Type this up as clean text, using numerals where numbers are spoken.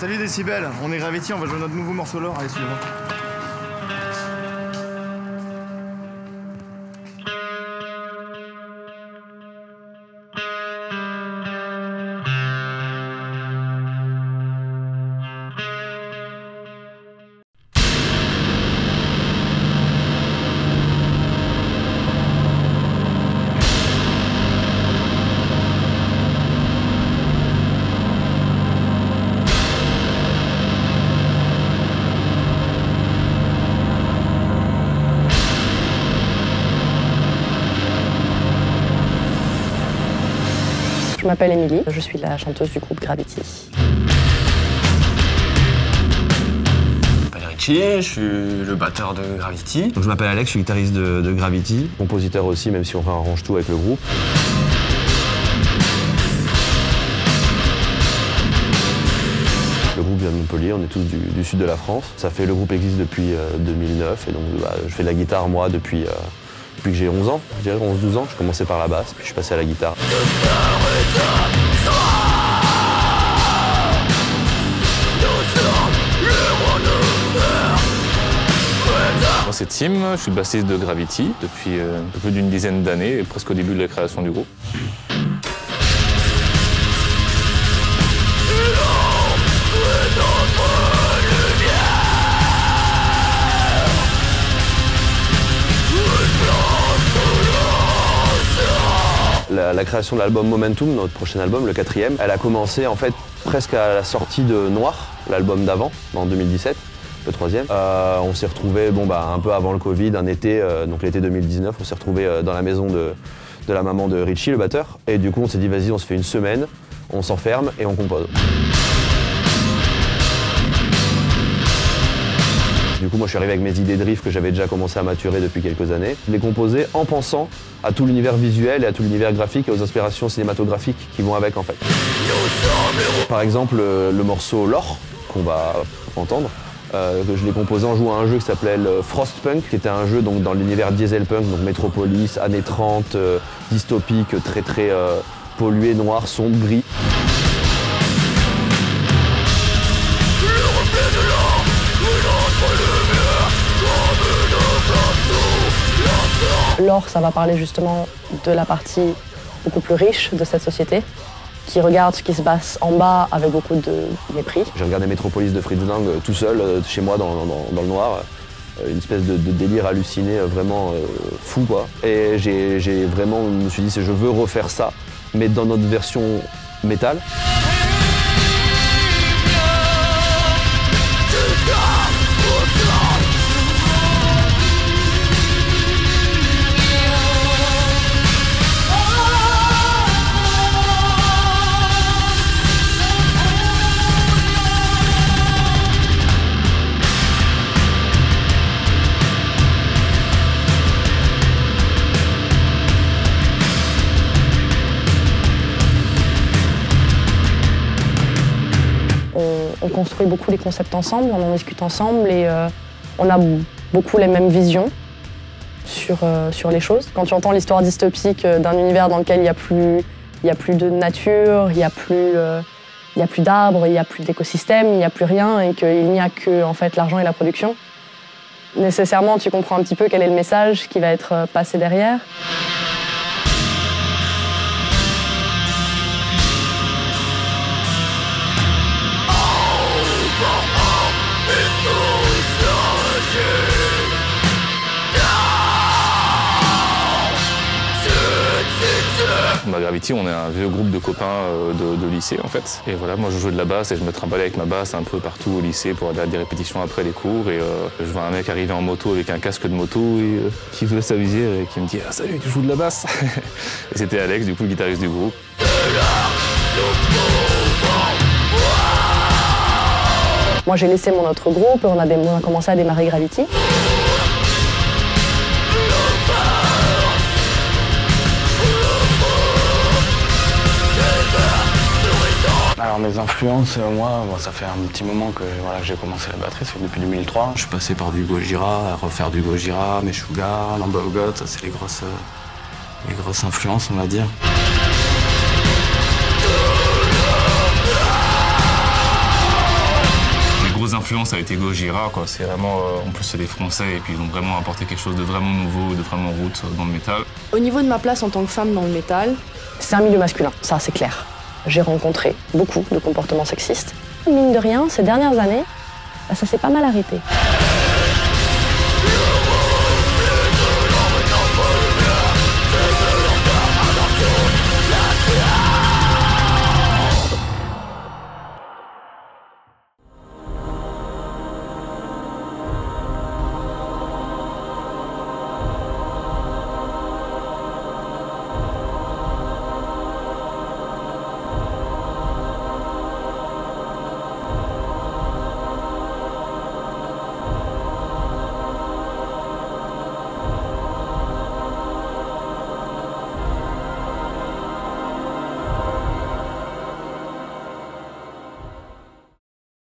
Salut Décibel, on est Gravity, on va jouer notre nouveau morceau lore, allez suivant. Je m'appelle Émilie, je suis la chanteuse du groupe Gravity. Je m'appelle Richie, je suis le batteur de Gravity. Donc, je m'appelle Alex, je suis guitariste de Gravity, compositeur aussi, même si on arrange tout avec le groupe. Le groupe vient de Montpellier, on est tous du sud de la France. Ça fait, le groupe existe depuis 2009 et donc je fais de la guitare moi depuis que j'ai 11 ans, je dirais 11-12 ans. Je commençais par la basse, puis je suis passé à la guitare. Moi c'est Tim, je suis bassiste de Gravity depuis un peu plus d'une dizaine d'années, presque au début de la création du groupe. La création de l'album Momentum, notre prochain album, le 4e, elle a commencé en fait presque à la sortie de Noir, l'album d'avant, en 2017, le 3e. On s'est retrouvés un peu avant le Covid, un été, donc l'été 2019, on s'est retrouvés dans la maison de la maman de Richie, le batteur. Et du coup on s'est dit vas-y, on se fait une semaine, on s'enferme et on compose. Du coup, moi, je suis arrivé avec mes idées de riff que j'avais déjà commencé à maturer depuis quelques années. Je les composais en pensant à tout l'univers visuel et à tout l'univers graphique et aux inspirations cinématographiques qui vont avec, en fait. Par exemple, le morceau Lore, qu'on va entendre, je l'ai composé en jouant à un jeu qui s'appelait Frostpunk, qui était un jeu donc, dans l'univers dieselpunk, donc Metropolis, années 30, dystopique, très pollué, noir, sombre, gris. Lore, ça va parler justement de la partie beaucoup plus riche de cette société, qui regarde ce qui se passe en bas avec beaucoup de mépris. J'ai regardé Metropolis de Fritz Lang tout seul, chez moi, dans le noir. Une espèce de délire halluciné, vraiment fou, quoi. Et je me suis dit, je veux refaire ça, mais dans notre version métal. On construit beaucoup les concepts ensemble, on en discute ensemble et on a beaucoup les mêmes visions sur les choses. Quand tu entends l'histoire dystopique d'un univers dans lequel il n'y a plus de nature, il n'y a plus d'arbres, il n'y a plus d'écosystème, il n'y a plus rien et qu'il n'y a que en fait, l'argent et la production, nécessairement tu comprends un petit peu quel est le message qui va être passé derrière. Gravity, on est un vieux groupe de copains de lycée en fait. Et voilà, moi je jouais de la basse et je me trimballais avec ma basse un peu partout au lycée pour aller à des répétitions après les cours. Et je vois un mec arriver en moto avec un casque de moto et, qui voulait s'amuser et qui me dit « Ah salut, tu joues de la basse ?» Et c'était Alex, du coup le guitariste du groupe. Moi j'ai laissé mon autre groupe et on a commencé à démarrer Gravity. Alors mes influences, moi, ça fait un petit moment que j'ai commencé la batterie, ça fait depuis 2003. Je suis passé par du Gojira, à refaire du Gojira, Meshuggah, Lamb of God, ça c'est les grosses influences, on va dire. influence a été Gojira, quoi. C'est vraiment, en plus c'est des Français et puis ils ont vraiment apporté quelque chose de vraiment nouveau, de vraiment route dans le métal. Au niveau de ma place en tant que femme dans le métal, c'est un milieu masculin, ça c'est clair. J'ai rencontré beaucoup de comportements sexistes. Mine de rien, ces dernières années, ça s'est pas mal arrêté.